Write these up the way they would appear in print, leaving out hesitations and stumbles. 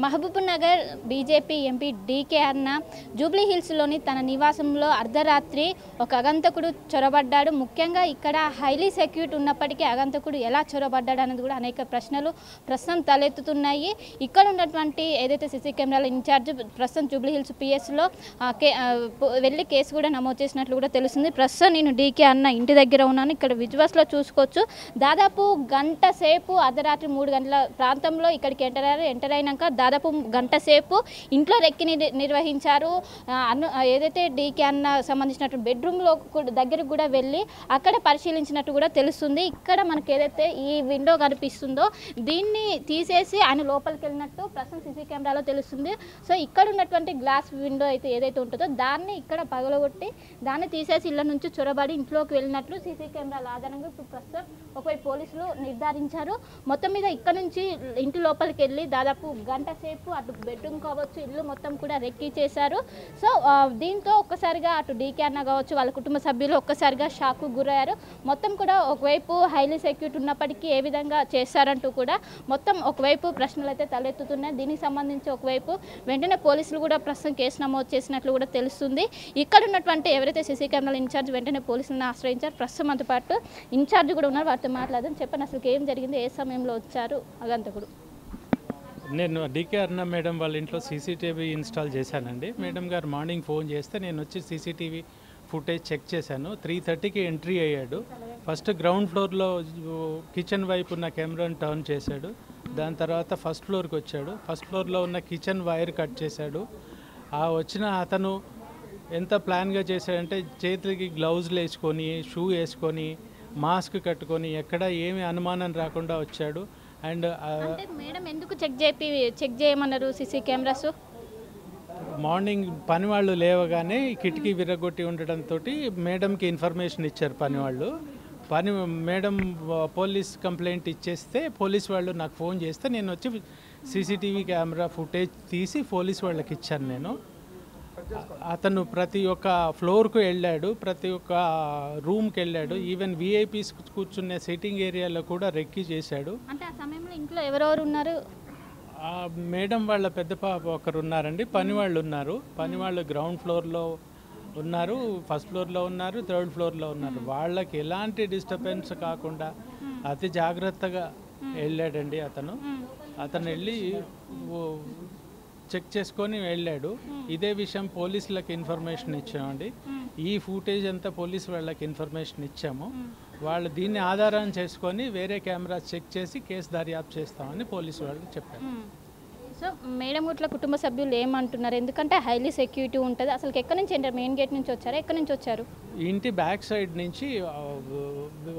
Mahabubnagar BJP MP DK అన్న Jubilee హిల్స్లోని తన నివాసంలో అర్ధరాత్రి ఒక అగంతకుడు చొరబడ్డాడు. ముఖ్యంగా ఇక్కడ హైలీ సెక్యూరిటీ ఉన్నప్పటికీ అగంతకుడు ఎలా చొరబడ్డాడు అనేది కూడా అనేక ప్రశ్నలు ప్రస్తుతం తలెత్తుతున్నాయి. ఇక్కడ ఉన్నటువంటి ఏదైతే సీసీ కెమెరాల ఇన్ఛార్జ్ ప్రస్తుతం జూబ్లీ హిల్స్ పిఎస్లో వెళ్ళి కేసు కూడా నమోదు చేసినట్లు కూడా తెలుస్తుంది. ప్రస్తుతం నేను డీకే అన్న ఇంటి దగ్గర ఉన్నాను. ఇక్కడ విజువల్స్లో చూసుకోవచ్చు. దాదాపు గంట సేపు అర్ధరాత్రి 3 గంటల ప్రాంతంలో ఇక్కడికి ఎంటర్ అయినాక దాదాపు గంట సేపు ఇంట్లో రెక్కి నిర్వహించారు. ఏదైతే డీకే అన్న సంబంధించినటువంటి బెడ్రూమ్లో దగ్గరకు కూడా వెళ్ళి అక్కడ పరిశీలించినట్టు కూడా తెలుస్తుంది. ఇక్కడ మనకు ఏదైతే ఈ విండో కనిపిస్తుందో దీన్ని తీసేసి ఆయన లోపలికి వెళ్ళినట్టు ప్రస్తుతం సీసీ కెమెరాలో తెలుస్తుంది. సో ఇక్కడ ఉన్నటువంటి గ్లాస్ విండో అయితే ఏదైతే ఉంటుందో దాన్ని ఇక్కడ పగలగొట్టి దాన్ని తీసేసి ఇళ్ళ నుంచి చొరబడి ఇంట్లోకి వెళ్ళినట్లు సీసీ కెమెరాల ఆధారంగా ఇప్పుడు ప్రస్తుతం ఒకవైపు పోలీసులు నిర్ధారించారు. మొత్తం మీద ఇక్కడ నుంచి ఇంటి లోపలికి వెళ్ళి దాదాపు గంట సేపు అటు బెడ్రూమ్ కావచ్చు ఇల్లు మొత్తం కూడా రెక్కీ చేశారు. సో దీంతో ఒక్కసారిగా అటు డీకే అన్న కావచ్చు వాళ్ళ కుటుంబ సభ్యులు ఒక్కసారిగా షాక్కు గురయ్యారు. మొత్తం కూడా ఒకవైపు హైలీ సెక్యూరిటీ ఉన్నప్పటికీ ఏ విధంగా చేశారంటూ కూడా మొత్తం ఒకవైపు ప్రశ్నలు అయితే తలెత్తుతున్నాయి. దీనికి సంబంధించి ఒకవైపు వెంటనే పోలీసులు కూడా ప్రస్తుతం కేసు నమోదు చేసినట్లు కూడా తెలుస్తుంది. ఇక్కడ ఉన్నటువంటి ఎవరైతే సీసీ కెమెరాల ఇన్ఛార్జ్ వెంటనే పోలీసులను ఆశ్రయించారు. ప్రస్తుతం మనతో పాటు ఇన్ఛార్జ్ కూడా ఉన్నారు. వారితో మాట్లాడదాం. చెప్పండి, అసలు ఏం జరిగింది, ఏ సమయంలో వచ్చారు అగంతకుడు? నేను డీకే అన్న మేడం వాళ్ళ ఇంట్లో సీసీటీవీ ఇన్స్టాల్ చేశానండి. మేడం గారు మార్నింగ్ ఫోన్ చేస్తే నేను వచ్చి సీసీటీవీ ఫుటేజ్ చెక్ చేశాను. 3:30కి ఎంట్రీ అయ్యాడు. ఫస్ట్ గ్రౌండ్ ఫ్లోర్లో కిచెన్ వైపు ఉన్న కెమెరాని టర్న్ చేశాడు. దాని తర్వాత ఫస్ట్ ఫ్లోర్కి వచ్చాడు. ఫస్ట్ ఫ్లోర్లో ఉన్న కిచెన్ వైర్ కట్ చేశాడు. ఆ వచ్చిన అతను ఎంత ప్లాన్గా చేశాడంటే చేతులకి గ్లౌజులు వేసుకొని షూ వేసుకొని మాస్క్ కట్టుకొని ఎక్కడ ఏమి అనుమానం రాకుండా వచ్చాడు. అండ్ మేడం ఎందుకు చెక్ చేయమన్నారు సీసీ కెమెరాస్? మార్నింగ్ పని వాళ్ళు లేవగానే కిటికీ విరగొట్టి ఉండడంతో మేడంకి ఇన్ఫర్మేషన్ ఇచ్చారు మేడం పోలీస్ కంప్లైంట్ ఇచ్చేస్తే పోలీస్ వాళ్ళు నాకు ఫోన్ చేస్తే నేను వచ్చి సీసీటీవీ కెమెరా ఫుటేజ్ తీసి పోలీస్ వాళ్ళకి ఇచ్చాను. నేను అతను ప్రతి ఒక్క ఫ్లోర్కు వెళ్ళాడు, ప్రతి ఒక్క రూమ్కి వెళ్ళాడు. ఈవెన్ విఐపీస్ కూర్చునే సిట్టింగ్ ఏరియాలో కూడా రెక్కీ చేశాడు. అంటే ఆ సమయంలో ఇంట్లో ఎవరెవరు ఉన్నారు? మేడం వాళ్ళ పెద్ద పాప ఒకరు ఉన్నారండి, పని వాళ్ళు ఉన్నారు. పని వాళ్ళు గ్రౌండ్ ఫ్లోర్లో ఉన్నారు, ఫస్ట్ ఫ్లోర్లో ఉన్నారు, థర్డ్ ఫ్లోర్లో ఉన్నారు. వాళ్ళకి ఎలాంటి డిస్టర్బెన్స్ కాకుండా అతి జాగ్రత్తగా వెళ్ళాడండి అతను వెళ్ళి చెక్ చేసుకొని వెళ్ళాడు. ఇదే విషయం పోలీసులకు ఇన్ఫర్మేషన్ ఇచ్చామండి. ఈ ఫుటేజ్ అంతా పోలీసు వాళ్ళకి ఇన్ఫర్మేషన్ ఇచ్చాము. వాళ్ళు దీన్ని ఆధారం చేసుకొని వేరే కెమెరాస్ చెక్ చేసి కేసు దర్యాప్తు చేస్తామని పోలీసు వాళ్ళు చెప్పారు. సో మేడం గుట్ల కుటుంబ సభ్యులు ఏమంటున్నారు? ఎందుకంటే హైలీ సెక్యూరిటీ ఉంటుంది. అసలు ఎక్కడి నుంచి ఎంటర్, మెయిన్ గేట్ నుంచి వచ్చారా, ఎక్కడి నుంచి వచ్చారు? ఇంటి బ్యాక్ సైడ్ నుంచి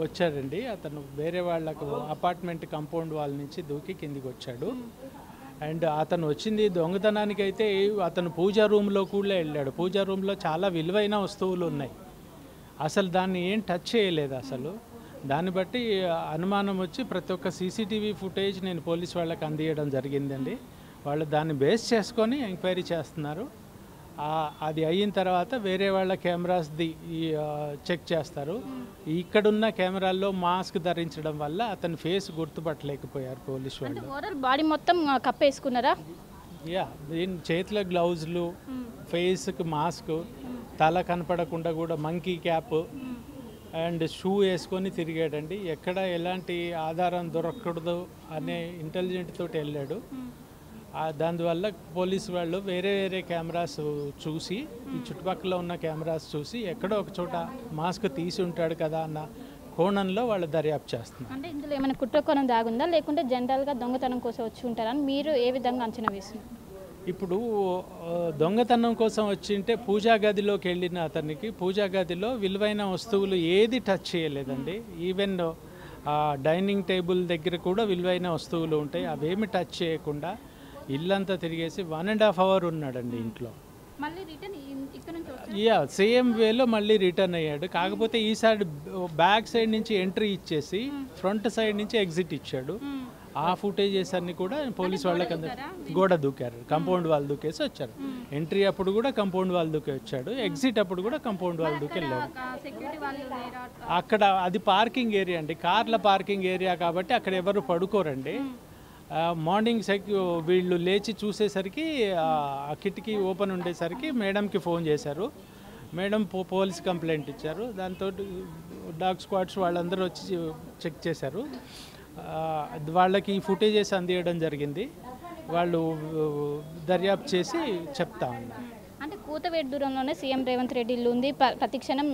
వచ్చారండి. అతను వేరే వాళ్ళకు అపార్ట్మెంట్ కాంపౌండ్ వాళ్ళ నుంచి దూకి కిందికి వచ్చాడు. అండ్ అతను వచ్చింది దొంగతనానికి అయితే అతను పూజా రూమ్లో కూడా వెళ్ళాడు. పూజా రూమ్లో చాలా విలువైన వస్తువులు ఉన్నాయి. అసలు దాన్ని ఏం టచ్ చేయలేదు. అసలు దాన్ని బట్టి అనుమానం వచ్చి ప్రతి ఒక్క సీసీటీవీ ఫుటేజ్ నేను పోలీస్ వాళ్ళకి అందియడం జరిగిందండి. వాళ్ళు దాన్ని బేస్ చేసుకొని ఎంక్వైరీ చేస్తున్నారు. అది అయిన తర్వాత వేరే వాళ్ళ కెమెరాస్ది చెక్ చేస్తారు. ఇక్కడున్న కెమెరాల్లో మాస్క్ ధరించడం వల్ల అతని ఫేస్ గుర్తుపట్టలేకపోయారు పోలీసు వాళ్ళు. ఓవరాల్ బాడీ మొత్తం కప్పేసుకున్నారా? దీని చేతిలో గ్లౌజులు, ఫేస్కి మాస్క్, తల కనపడకుండా కూడా మంకీ క్యాప్ అండ్ షూ వేసుకొని తిరిగాడండి. ఎక్కడ ఎలాంటి ఆధారం దొరకకూడదు అనే ఇంటెలిజెంట్ తోటి వెళ్ళాడు. దానివల్ల పోలీసు వాళ్ళు వేరే కెమెరాస్ చూసి, ఈ చుట్టుపక్కల ఉన్న కెమెరాస్ చూసి ఎక్కడో ఒక చోట మాస్క్ తీసి ఉంటాడు కదా అన్న కోణంలో వాళ్ళు దర్యాప్తు చేస్తున్నారు. అంటే ఇందులో ఏమైనా కుట్రకోణం దాగుందా, లేకుంటే జనరల్గా దొంగతనం కోసం వచ్చి ఉంటారని మీరు ఏ విధంగా అంచనా వేస్తున్నారు? ఇప్పుడు దొంగతనం కోసం వచ్చింటే పూజా గదిలోకి వెళ్ళిన అతనికి పూజా గదిలో విలువైన వస్తువులు ఏది టచ్ చేయలేదండి. ఈవెన్ డైనింగ్ టేబుల్ దగ్గర కూడా విలువైన వస్తువులు ఉంటాయి. అవేమి టచ్ చేయకుండా ఇల్లంతా తిరిగేసి 1.5 hours ఉన్నాడండి ఇంట్లో. సేమ్ వేలో మళ్ళీ రిటర్న్ అయ్యాడు. కాకపోతే ఈసారి బ్యాక్ సైడ్ నుంచి ఎంట్రీ ఇచ్చేసి ఫ్రంట్ సైడ్ నుంచి ఎగ్జిట్ ఇచ్చాడు. ఆ ఫుటేజెస్ అన్ని కూడా పోలీస్ వాళ్ళకి గోడ దూకారు, కాంపౌండ్ వాళ్ళు దూకేసి వచ్చారు. ఎంట్రీ అప్పుడు కూడా కాంపౌండ్ వాళ్ళు దూకే వచ్చాడు, ఎగ్జిట్ అప్పుడు కూడా కాంపౌండ్ వాళ్ళు దూకి వెళ్ళాడు. అక్కడ అది పార్కింగ్ ఏరియా అండి, కార్ల పార్కింగ్ ఏరియా కాబట్టి అక్కడ ఎవరు పడుకోరండి. మార్నింగ్ వీళ్ళు లేచి చూసేసరికి ఆ కిటికీ ఓపెన్ ఉండేసరికి మేడంకి ఫోన్ చేశారు. మేడం పోలీస్ కంప్లైంట్ ఇచ్చారు. దాంతో డాగ్ స్క్వాడ్స్ వాళ్ళందరూ వచ్చి చెక్ చేశారు. వాళ్ళకి ఫుటేజెస్ అందియడం జరిగింది. వాళ్ళు దర్యాప్తు చేసి చెప్తా ఉన్నారు. అంటే కూతవేటు దూరంలోనే సీఎం రేవంత్ రెడ్డి ఇల్లు ఉంది, ప్రతిక్షణం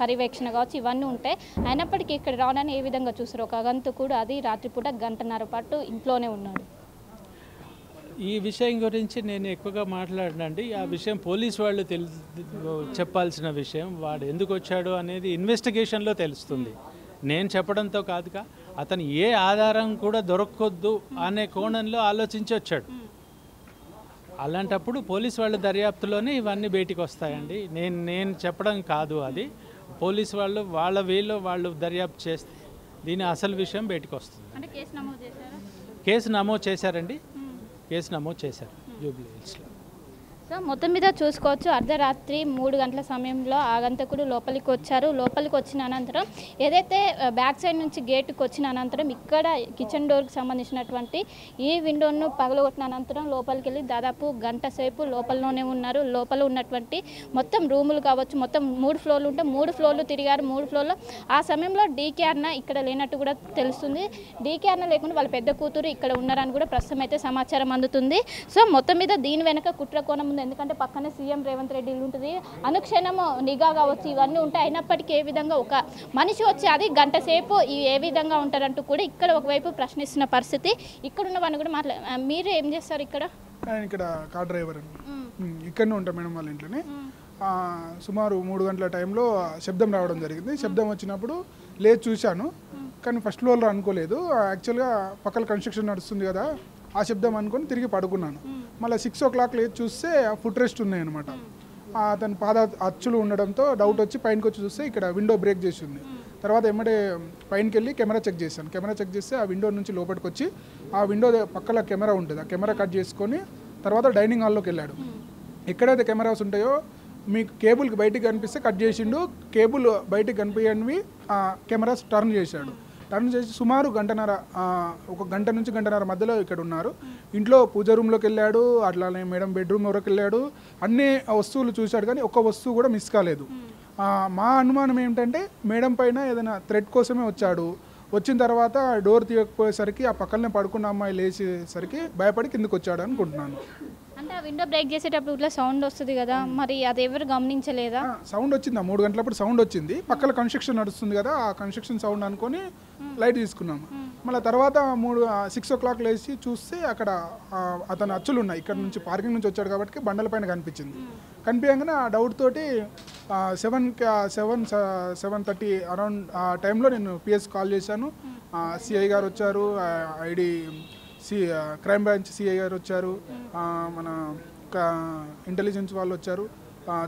పర్యవేక్షణ కావచ్చు ఇవన్నీ ఉంటాయి. అయినప్పటికీ ఇక్కడ రావడాన్ని ఏ విధంగా చూస్తారు? ఒక అగంతకుడు అది రాత్రిపూట గంటన్నర పాటు ఇంట్లోనే ఉన్నాడు. ఈ విషయం గురించి నేను ఎక్కువగా మాట్లాడనండి. ఆ విషయం పోలీసు వాళ్ళు చెప్పాల్సిన విషయం. వాడు ఎందుకు వచ్చాడు అనేది ఇన్వెస్టిగేషన్లో తెలుస్తుంది. నేను చెప్పడంతో కాదుగా, అతను ఏ ఆధారం కూడా దొరకొద్దు అనే కోణంలో ఆలోచించి వచ్చాడు. అలాంటప్పుడు పోలీసు వాళ్ళ దర్యాప్తులోనే ఇవన్నీ బయటికి వస్తాయండి. నేను చెప్పడం కాదు, అది పోలీసు వాళ్ళు వాళ్ళు దర్యాప్తు చేస్తే దీని అసలు విషయం బయటికి వస్తుంది. అంటే కేసు నమోదు చేశారా? కేసు నమోదు చేశారండి. కేసు నమోదు చేశారు జూబ్లీ హిల్స్లో. సో మొత్తం మీద చూసుకోవచ్చు, అర్ధరాత్రి 3 గంటల సమయంలో ఆగంతకుడు లోపలికి వచ్చారు. లోపలికి వచ్చిన అనంతరం ఏదైతే బ్యాక్ సైడ్ నుంచి గేటుకు వచ్చిన అనంతరం ఇక్కడ కిచెన్ డోర్కి సంబంధించినటువంటి ఈ విండోను పగలగొట్టిన అనంతరం లోపలికి వెళ్ళి దాదాపు గంట సేపు లోపలలోనే ఉన్నారు. లోపల ఉన్నటువంటి మొత్తం రూములు కావచ్చు, మొత్తం 3 ఫ్లోర్లు ఉంటే 3 ఫ్లోర్లు తిరిగారు. 3 ఫ్లోర్లో ఆ సమయంలో డీకే అన్న ఇక్కడ లేనట్టు కూడా తెలుస్తుంది. డీకే అన్న లేకుండా వాళ్ళ పెద్ద కూతురు ఇక్కడ ఉన్నారని కూడా ప్రస్తుతం అయితే సమాచారం అందుతుంది. సో మొత్తం మీద దీని వెనక కుట్ర కోణం ఉంది. ఎందుకంటే పక్కనే సీఎం రేవంత్ రెడ్డి ఇల్లు ఉంటుంది, అనుక్షణము నిఘా కావచ్చు ఇవన్నీ ఉంటాయి. అయినప్పటికీ ఏ విధంగా ఒక మనిషి వచ్చి అది గంట సేపు ఏ విధంగా ఉంటారంటూ కూడా ఇక్కడ ఒకవైపు ప్రశ్నిస్తున్న పరిస్థితి. ఇక్కడ ఉన్న వాడిని కూడా మీరు ఏం చేస్తారు ఇక్కడ? ఇక్కడ కార్ డ్రైవర్ అండి, ఇక్కడనే ఉంటాం మేడం వాళ్ళ ఇంట్లోనే. సుమారు 3 గంటల టైంలో శబ్దం రావడం జరిగింది. శబ్దం వచ్చినప్పుడు లేచి చూశాను, కానీ ఫస్ట్ ఫ్లోర్లో అనుకోలేదు. యాక్చువల్గా పక్కన కన్స్ట్రక్షన్ నడుస్తుంది కదా, ఆ శబ్దం అనుకొని తిరిగి పడుకున్నాను. మళ్ళీ 6 o'clock లేచి చూస్తే ఫుట్ రెస్ట్ ఉన్నాయి అనమాట. అతని పాద అచ్చులు ఉండడంతో డౌట్ వచ్చి పైనకి వచ్చి చూస్తే ఇక్కడ విండో బ్రేక్ చేసి ఉంది. తర్వాత ఎమ్మడే పైనకి వెళ్ళి కెమెరా చెక్ చేశాను. కెమెరా చెక్ చేస్తే ఆ విండో నుంచి లోపలికి వచ్చి ఆ విండో పక్కల కెమెరా ఉంటుంది, ఆ కెమెరా కట్ చేసుకొని తర్వాత డైనింగ్ హాల్లోకి వెళ్ళాడు. ఎక్కడైతే కెమెరాస్ ఉంటాయో మీకు కేబుల్కి బయటికి కనిపిస్తే కట్ చేసిండు, కేబుల్ బయటికి కనిపించనివి కెమెరాస్ టర్న్ చేశాడు. టర్న్ చేసి సుమారు గంటన్నర, 1 గంట నుంచి గంటన్నర మధ్యలో ఇక్కడ ఉన్నారు. ఇంట్లో పూజ రూమ్లోకి వెళ్ళాడు, అట్లానే మేడం బెడ్రూమ్ వరకు వెళ్ళాడు. అన్ని వస్తువులు చూశాడు, కానీ ఒక్క వస్తువు కూడా మిస్ కాలేదు. మా అనుమానం ఏమిటంటే మేడం పైన ఏదైనా థ్రెడ్ కోసమే వచ్చాడు. వచ్చిన తర్వాత డోర్ తీయకపోయేసరికి ఆ పక్కనే పడుకున్న అమ్మాయి లేచేసరికి భయపడి కిందకు వచ్చాడు అనుకుంటున్నాను. అంటే ఆ విండో బ్రేక్ చేసేటప్పుడు ఇట్లా సౌండ్ వస్తుంది కదా, మరి అది ఎవరు గమనించలేదా? సౌండ్ వచ్చింది, 3 గంటలప్పుడు సౌండ్ వచ్చింది. పక్కన కన్స్ట్రక్షన్ నడుస్తుంది కదా, ఆ కన్స్ట్రక్షన్ సౌండ్ అనుకొని లైట్ తీసుకున్నాము. మళ్ళీ తర్వాత 6 o'clock లేచి చూస్తే అక్కడ అతను అచ్చులు ఉన్నాయి. ఇక్కడ నుంచి పార్కింగ్ నుంచి వచ్చాడు కాబట్టి బండల పైన కనిపించింది. కనిపించగానే ఆ డౌట్ తోటి 7:30 అరౌండ్ ఆ టైంలో నేను పిఎస్ కాల్ చేశాను. సిఐ గారు వచ్చారు, ఐడి క్రైమ్ బ్రాంచ్ సిఐ గారు వచ్చారు, మన ఇంటెలిజెన్స్ వాళ్ళు వచ్చారు,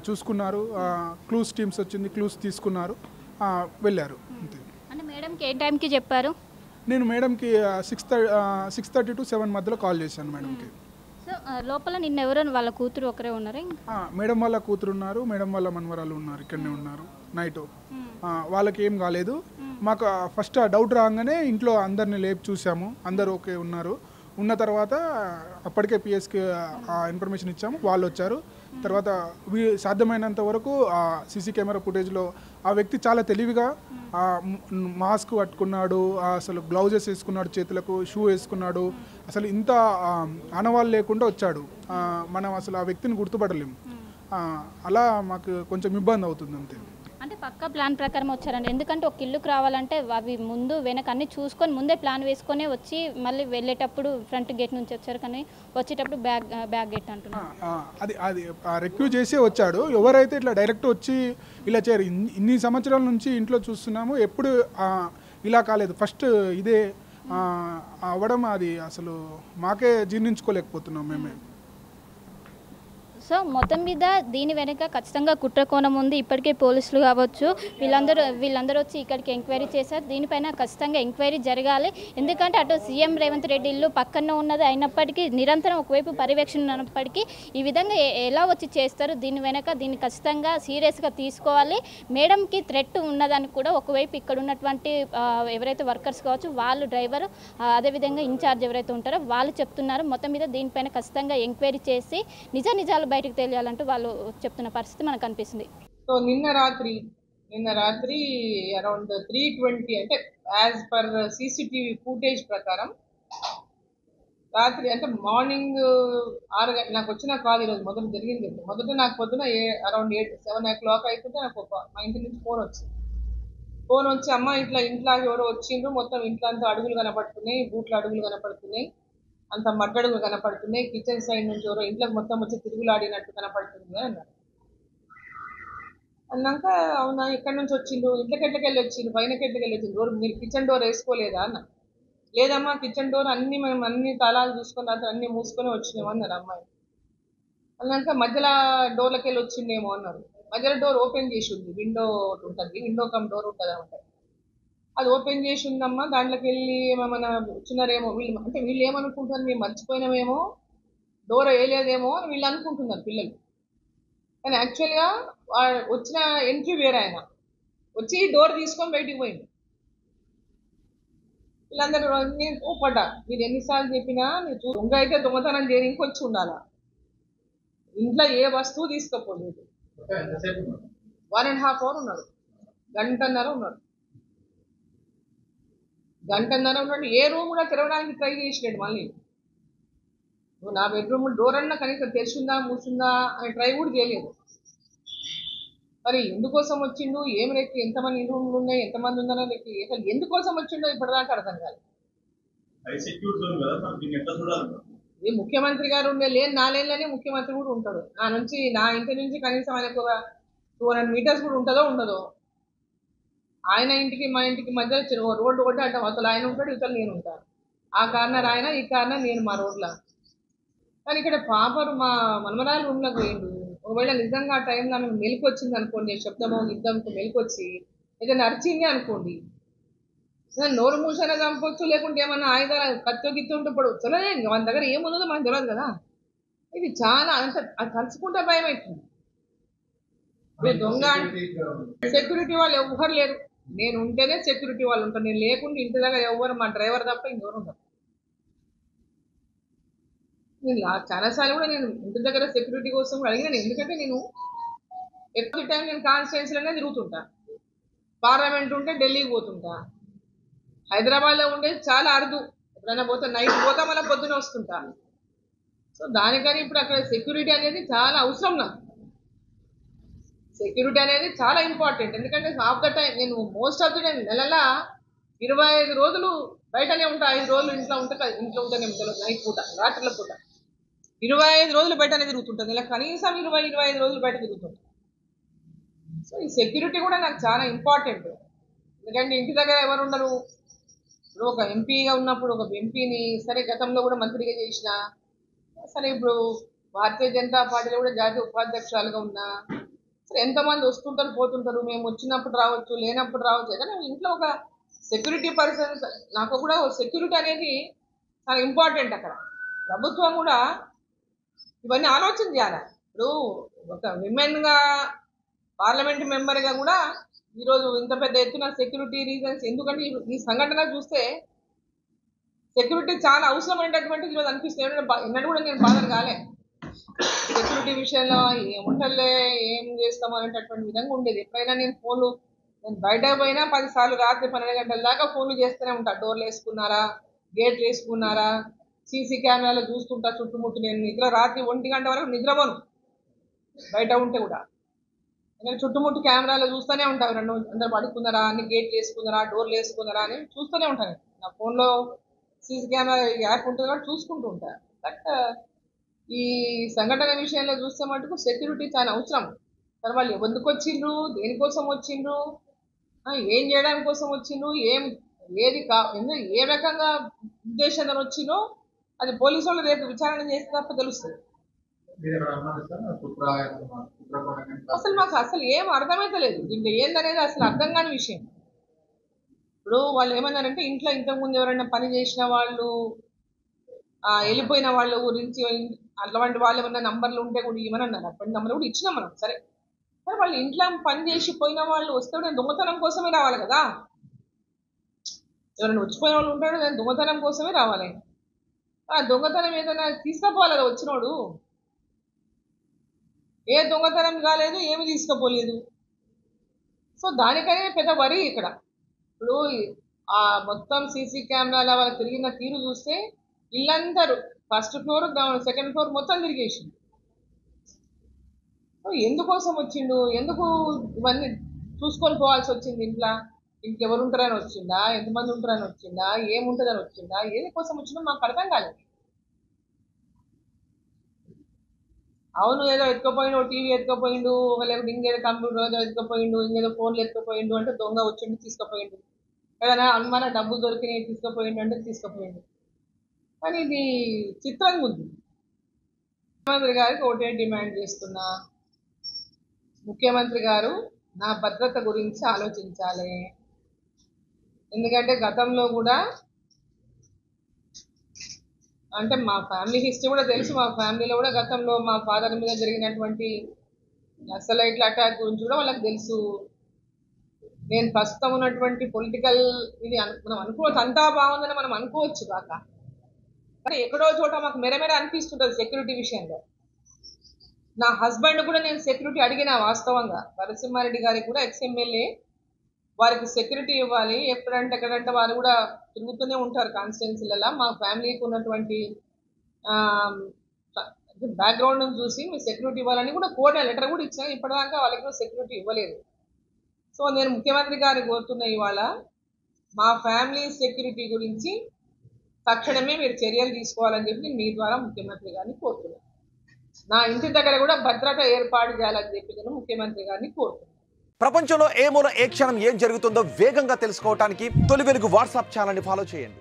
చూసుకున్నారు. క్లూస్ టీమ్స్ వచ్చింది, క్లూస్ తీసుకున్నారు, వెళ్ళారు. అంతే. అంటే మేడంకి ఏ టైంకి చెప్పారు? నేను మేడంకి 6:30 to 7 మధ్యలో కాల్ చేశాను మేడంకి. సో లోపల నిన్నెవరో వాళ్ళ కూతురు ఒకరే ఉన్నారు? మేడం వాళ్ళ కూతురు ఉన్నారు, మేడం వాళ్ళ మనవరాలు ఉన్నారు, ఇక్కడనే ఉన్నారు నైట్. వాళ్ళకి ఏం కాలేదు. మాకు ఫస్ట్ డౌట్ రాగానే ఇంట్లో అందరిని లేపి చూసాము, అందరూ ఓకే ఉన్నారు. ఉన్న తర్వాత అప్పటికే పిఎస్కి ఇన్ఫర్మేషన్ ఇచ్చాము, వాళ్ళు వచ్చారు. తర్వాత సాధ్యమైనంత వరకు ఆ సీసీ కెమెరా ఫుటేజ్లో ఆ వ్యక్తి చాలా తెలివిగా మాస్క్ పట్టుకున్నాడు, అసలు గ్లౌజెస్ వేసుకున్నాడు, చేతులకు షూ వేసుకున్నాడు. అసలు ఇంత ఆనవాళ్ళు లేకుండా వచ్చాడు. మనం అసలు ఆ వ్యక్తిని గుర్తుపడలేము. అలా మాకు కొంచెం ఇబ్బంది అవుతుంది అంతే. అంటే పక్కా ప్లాన్ ప్రకారం వచ్చారండి. ఎందుకంటే ఒక ఇల్లుకు రావాలంటే అవి ముందు వెనక అన్ని చూసుకొని ముందే ప్లాన్ వేసుకొని వచ్చి మళ్ళీ వెళ్ళేటప్పుడు ఫ్రంట్ గేట్ నుంచి వచ్చారు, కానీ వచ్చేటప్పుడు బ్యాక్ గేట్ అంటున్నారు. అది రెక్యూ చేసే వచ్చాడు. ఎవరైతే ఇట్లా డైరెక్ట్ వచ్చి ఇలా చేయరు. ఇన్ని సంవత్సరాల నుంచి ఇంట్లో చూస్తున్నాము, ఎప్పుడు ఇలా కాలేదు. ఫస్ట్ ఇదే అవ్వడం అది అసలు మాకే జీర్ణించుకోలేకపోతున్నాం మేమే. సో మొత్తం మీద దీని వెనుక ఖచ్చితంగా కుట్రకోణం ఉంది. ఇప్పటికే పోలీసులు కావచ్చు వీళ్ళందరూ వచ్చి ఇక్కడికి ఎంక్వైరీ చేశారు. దీనిపైన ఖచ్చితంగా ఎంక్వైరీ జరగాలి. ఎందుకంటే అటు సీఎం రేవంత్ రెడ్డి ఇల్లు పక్కన ఉన్నది అయినప్పటికీ నిరంతరం ఒకవైపు పర్యవేక్షణ ఉన్నప్పటికీ ఈ విధంగా ఎలా వచ్చి చేస్తారు, దీన్ని ఖచ్చితంగా సీరియస్గా తీసుకోవాలి. మేడంకి థ్రెట్ ఉన్నదని కూడా ఒకవైపు ఇక్కడ ఉన్నటువంటి ఎవరైతే వర్కర్స్ కావచ్చు వాళ్ళు డ్రైవర్ అదేవిధంగా ఇన్ఛార్జ్ ఎవరైతే ఉంటారో వాళ్ళు చెప్తున్నారు. మొత్తం మీద దీనిపైన ఖచ్చితంగా ఎంక్వైరీ చేసి నిజాలు బయటకు తెలియాలంటూ వాళ్ళు చెప్తున్న పరిస్థితి మనకు కనిపిస్తుంది. సో నిన్న రాత్రి అరౌండ్ 3:20 అంటే యాజ్ పర్ సీసీటీవీ ఫుటేజ్ ప్రకారం రాత్రి అంటే మార్నింగ్ 6 గంటలకు నాకు వచ్చిన కాల్ ఈరోజు మొదట జరిగింది. మొదట నాకు పొద్దున అరౌండ్ 7 o'clock అయిపోతే నాకు మా ఇంటి నుంచి ఫోన్ వచ్చి అమ్మ ఇట్లా ఇంట్లో ఎవరో వచ్చిండ్రు, మొత్తం ఇంట్లో అంతా అడుగులు కనపడుతున్నాయి, బూట్ల అడుగులు కనపడుతున్నాయి, అంత మడ్డడుగులు కనపడుతున్నాయి, కిచెన్ సైడ్ నుంచి ఎవరో ఇంట్లోకి మొత్తం వచ్చి తిరుగులాడినట్టు కనపడుతుంది అన్నారు. అన్నాక అవునా ఎక్కడి నుంచి వచ్చిండ్రు, ఇంట్లోకెట్లకెళ్ళి వచ్చిండ్రు, పైనకెట్లకెళ్ళి వచ్చిండ్రు, డోర్ మీరు కిచెన్ డోర్ వేసుకోలేదా అన్న. లేదమ్మా కిచెన్ డోర్ మేము అన్ని తాళాలు చూసుకొని రాత్రి అన్ని మూసుకొని వచ్చినాము అన్నారు అమ్మాయి. అన్నాక మధ్యలో డోర్లకి వెళ్ళి వచ్చిందేమో అన్నారు. మధ్యలో డోర్ ఓపెన్ చేసి ఉంది, విండో ఉంటుంది, విండో కమ్ డోర్ ఉంటుంది అనమాట. అది ఓపెన్ చేసి ఉందమ్మా, దాంట్లోకి వెళ్ళి ఏమైనా వచ్చినారేమో వీళ్ళు ఏమనుకుంటున్నారు, మేము మర్చిపోయినామేమో, డోర్ వేయలేదేమో అని వీళ్ళు అనుకుంటున్నారు పిల్లలు. కానీ యాక్చువల్గా వచ్చిన ఎంట్రీ వేరే, ఆయన వచ్చి డోర్ తీసుకొని బయటికి పోయింది. వీళ్ళందరూ నేను కోపడ్డా, మీరు ఎన్నిసార్లు చెప్పినా మీరు దొంగ అయితే దొంగతనం చేయడానికి వచ్చి ఉండాలా, ఇంట్లో ఏ వస్తువు తీసుకోపోలేదు. 1.5 hour ఉన్నాడు, గంటన్నర ఉన్నాడు. ఏ రూమ్ కూడా తెరవడానికి ట్రై చేసినాడు. మళ్ళీ నువ్వు నా బెడ్రూమ్ డోర్ అన్నా కనీసం తెరిచిందా మూసిందా అని ట్రై కూడా చేయలేదు. మరి ఎందుకోసం వచ్చిండు, ఏం రెక్కి, ఎంతమంది రూమ్లు ఉన్నాయి, ఎంతమంది ఉన్నారో రెక్కి, అసలు ఎందుకోసం వచ్చిండో ఇప్పటిదాకా అర్థం కాదు. ఇది ముఖ్యమంత్రి గారు ఉండే లేని 4 ఏళ్ళనే ముఖ్యమంత్రి కూడా ఉంటాడు. నా ఇంటి నుంచి కనీసం ఆయనకు 200 meters కూడా ఉండదో. ఆయన ఇంటికి మా ఇంటికి మధ్య రోడ్డు ఒకటి అడ్డం, అసలు ఆయన ఉంటాడు, ఇతరులు నేను ఉంటాను. ఆ కార్నర్ ఆయన, ఈ కార్నర్ నేను మా రోడ్లో. కానీ ఇక్కడ పాపరు మా మనమరాలు రూమ్లోకి పోయిండు. ఒకవేళ నిజంగా ఆ టైంలో ఆమెకు మెలకు వచ్చింది అనుకోండి, శబ్దమో యుద్ధంతో మెలకొచ్చి ఏదైనా అరిచింది అనుకోండి, నోరు మూసైనా చంపొచ్చు, లేకుంటే ఏమన్నా ఆయుధాలు కత్తో గిత్తో ఉంటే పడవచ్చు. మన దగ్గర ఏముందో మనకు తెలియదు కదా. ఇది చాలా అంత తలుచుకుంటే భయం అవుతుంది. దొంగ సెక్యూరిటీ వాళ్ళు ఎవ్వరు లేరు, నేను ఉంటేనే సెక్యూరిటీ వాళ్ళు ఉంటారు, నేను లేకుండా ఇంటి దగ్గర ఎవరు మా డ్రైవర్ తప్ప ఇంకెవరు ఉంటారు. నేను చాలాసార్లు కూడా నేను ఇంటి దగ్గర సెక్యూరిటీ కోసం కూడా అడిగినాను. ఎందుకంటే నేను ఎక్కువ టైం నేను కాన్స్టిట్యున్సీలోనే తిరుగుతుంటా, పార్లమెంట్ ఉంటే ఢిల్లీకి పోతుంటా, హైదరాబాద్లో ఉండేది చాలా అరుదు, ఎప్పుడైనా పోతే నైట్ పోతా మళ్ళీ పొద్దున వస్తుంటా. సో దానికని ఇప్పుడు అక్కడ సెక్యూరిటీ అనేది చాలా అవసరం. నాకు సెక్యూరిటీ అనేది చాలా ఇంపార్టెంట్. ఎందుకంటే హాఫ్ ద టైం నేను మోస్ట్ ఆఫ్ ది టైం నెలలా 25 రోజులు బయటనే ఉంటా, 5 రోజులు ఇంట్లో ఉంటేనే ఉంటాను. నైట్ పూట, రాత్రుల పూట 25 రోజులు బయటనే తిరుగుతుంటాను. ఇలా కనీసం 25 రోజులు బయట తిరుగుతుంటాను. సో ఈ సెక్యూరిటీ కూడా నాకు చాలా ఇంపార్టెంట్. ఎందుకంటే ఇంటి దగ్గర ఎవరు ఉండరు. ఇప్పుడు ఒక ఎంపీగా ఉన్నప్పుడు ఒక ఎంపీని సరే గతంలో కూడా మంత్రిగా చేసిన, సరే ఇప్పుడు భారతీయ జనతా పార్టీలో కూడా జాతీయ ఉపాధ్యక్షురాలుగా ఉన్నా, సరే ఎంతమంది వస్తుంటారు పోతుంటారు, మేము వచ్చినప్పుడు రావచ్చు లేనప్పుడు రావచ్చు. కానీ ఇంట్లో ఒక సెక్యూరిటీ పర్సన్, నాకు కూడా సెక్యూరిటీ అనేది చాలా ఇంపార్టెంట్. అక్కడ ప్రభుత్వం కూడా ఇవన్నీ ఆలోచన చేయాలి. ఇప్పుడు ఒక విమెన్గా పార్లమెంట్ మెంబర్గా కూడా ఈరోజు ఇంత పెద్ద ఎత్తున సెక్యూరిటీ రీజన్స్, ఎందుకంటే ఈ సంఘటన చూస్తే సెక్యూరిటీ చాలా అవసరమైనటువంటిది ఈరోజు అనిపిస్తుంది. ఎన్నడూ కూడా నేను బాధలు కాలే సెక్యూరిటీ విషయంలో, ఏముంటలే ఏం చేస్తాము అనేటటువంటి విధంగా ఉండేది. ఎప్పుడైనా నేను బయట పోయినా 10 సార్లు రాత్రి 12 గంటల దాకా ఫోన్లు చేస్తూనే ఉంటా. డోర్లు వేసుకున్నారా, గేట్లు వేసుకున్నారా, సీసీ కెమెరాలో చూస్తుంటా చుట్టుముట్టు. నేను రాత్రి 1 గంట వరకు నిద్రపోను బయట ఉంటే కూడా. నేను చుట్టుముట్టు కెమెరాలో చూస్తూనే ఉంటాను, అందరు పడుకున్నారా, అన్ని గేట్లు వేసుకున్నారా, డోర్లు వేసుకున్నారా అని చూస్తూనే ఉంటాను. నా ఫోన్లో సీసీ కెమెరా యాప్ ఉంటుంది కాబట్టి చూసుకుంటూ ఉంటాను. బట్ ఈ సంఘటన విషయంలో చూస్తే మటుకు సెక్యూరిటీ చాలా అవసరం. మరి వాళ్ళు ఎందుకు వచ్చిండ్రు, దేనికోసం వచ్చిండ్రు, ఏం చేయడానికి కోసం వచ్చిండ్రు, ఏ రకంగా ఉద్దేశంతో వచ్చిందో అది పోలీసు వాళ్ళు రేపు విచారణ చేస్తే తప్ప తెలుస్తుంది. అసలు మాకు అసలు ఏం అర్థమైతే లేదు, దీంట్లో ఏందనేది అసలు అర్థం కాని విషయం. ఇప్పుడు వాళ్ళు ఏమన్నారంటే ఇంట్లో ఇంతకుముందు ఎవరైనా పని చేసిన వాళ్ళు, వెళ్ళిపోయిన వాళ్ళ గురించి అట్లాంటి వాళ్ళు ఏమన్నా నంబర్లు ఉంటే కూడా ఇవ్వని అన్నారు. అప్పటి నంబర్లు కూడా ఇచ్చినాం మనం. సరే సరే, వాళ్ళు ఇంట్లో పని చేసి పోయిన వాళ్ళు వస్తే నేను దొంగతనం కోసమే రావాలి కదా. ఎవరైనా వచ్చిపోయిన వాళ్ళు ఉంటాడు, నేను దొంగతనం కోసమే రావాలి. ఆ దొంగతనం ఏదైనా తీసుకుపోవాలి కదా వచ్చినోడు. ఏ దొంగతనం కాలేదు, ఏమి తీసుకుపోలేదు. సో దానికనే పెద్ద వరి ఇక్కడ. ఇప్పుడు ఆ మొత్తం సీసీ కెమెరాల వాళ్ళు తిరిగిన తీరు చూస్తే ఇల్లందరూ ఫస్ట్ ఫ్లోర్ సెకండ్ ఫ్లోర్ మొత్తం తిరిగేసిండు. ఎందుకోసం వచ్చిండు, ఎందుకు ఇవన్నీ చూసుకొని పోవాల్సి వచ్చింది? ఇంకెవరు ఉంటారని వచ్చిందా, ఎంతమంది ఉంటారని వచ్చిందా, ఏముంటుందని వచ్చిందా, ఏది కోసం వచ్చిందో మాకు అర్థం కాలేదు. అవును, ఏదో ఎత్తుకపోయిండు, టీవీ ఎత్తుకపోయిండు, లేకపోతే ఇంకేదో కంప్యూటర్ ఏదో ఎత్తుకపోయిండు, ఇంకేదో ఫోన్లు ఎత్తుకపోయిండు అంటే దొంగ వచ్చిండు తీసుకుపోయిండు. ఏదైనా అనుమాన డబ్బులు దొరికినాయి తీసుకుపోయిండు అంటే తీసుకుపోయిండు. కానీ ఇది చిత్రంగా ఉంది. ముఖ్యమంత్రి గారికి ఒకటే డిమాండ్ చేస్తున్నా, ముఖ్యమంత్రి గారు నా భద్రత గురించి ఆలోచించాలి. ఎందుకంటే గతంలో కూడా అంటే మా ఫ్యామిలీ హిస్టరీ కూడా తెలుసు. మా ఫ్యామిలీలో కూడా గతంలో మా ఫాదర్ మీద జరిగినటువంటి నక్సలైట్ల అటాక్ గురించి కూడా వాళ్ళకి తెలుసు. నేను ప్రస్తుతం ఉన్నటువంటి పొలిటికల్ ఇది మనం అనుకోవచ్చు, అంతా బాగుందని మనం అనుకోవచ్చు కాక, కానీ ఎక్కడో చోట మాకు మెరమెర అనిపిస్తుంటుంది సెక్యూరిటీ విషయంలో. నా హస్బెండ్ కూడా నేను సెక్యూరిటీ అడిగిన, వాస్తవంగా నరసింహారెడ్డి గారికి కూడా ఎక్స్ఎమ్మెల్యే, వారికి సెక్యూరిటీ ఇవ్వాలి. ఎక్కడంటే వారు కూడా తిరుగుతూనే ఉంటారు కాన్స్టిట్యున్సీలలో. మా ఫ్యామిలీకి ఉన్నటువంటి బ్యాక్గ్రౌండ్ చూసి మీ సెక్యూరిటీ ఇవ్వాలని కూడా కోర్టు లెటర్ కూడా ఇచ్చాను. ఇప్పటిదాకా వాళ్ళకి కూడా సెక్యూరిటీ ఇవ్వలేదు. సో నేను ముఖ్యమంత్రి గారికి కోరుతున్నా, ఇవాళ మా ఫ్యామిలీ సెక్యూరిటీ గురించి తక్షణమే మీరు చర్యలు తీసుకోవాలని చెప్పి మీ ద్వారా ముఖ్యమంత్రి గారిని కోరుతున్నాను. నా ఇంటి దగ్గర కూడా భద్రత ఏర్పాటు చేయాలని చెప్పి నేను ముఖ్యమంత్రి గారిని కోరుతున్నాను. ప్రపంచంలో ఏ మూల ఏ క్షణం ఏం జరుగుతుందో వేగంగా తెలుసుకోవడానికి తొలి వెలుగు వాట్సాప్ ఛానల్ని ఫాలో చేయండి.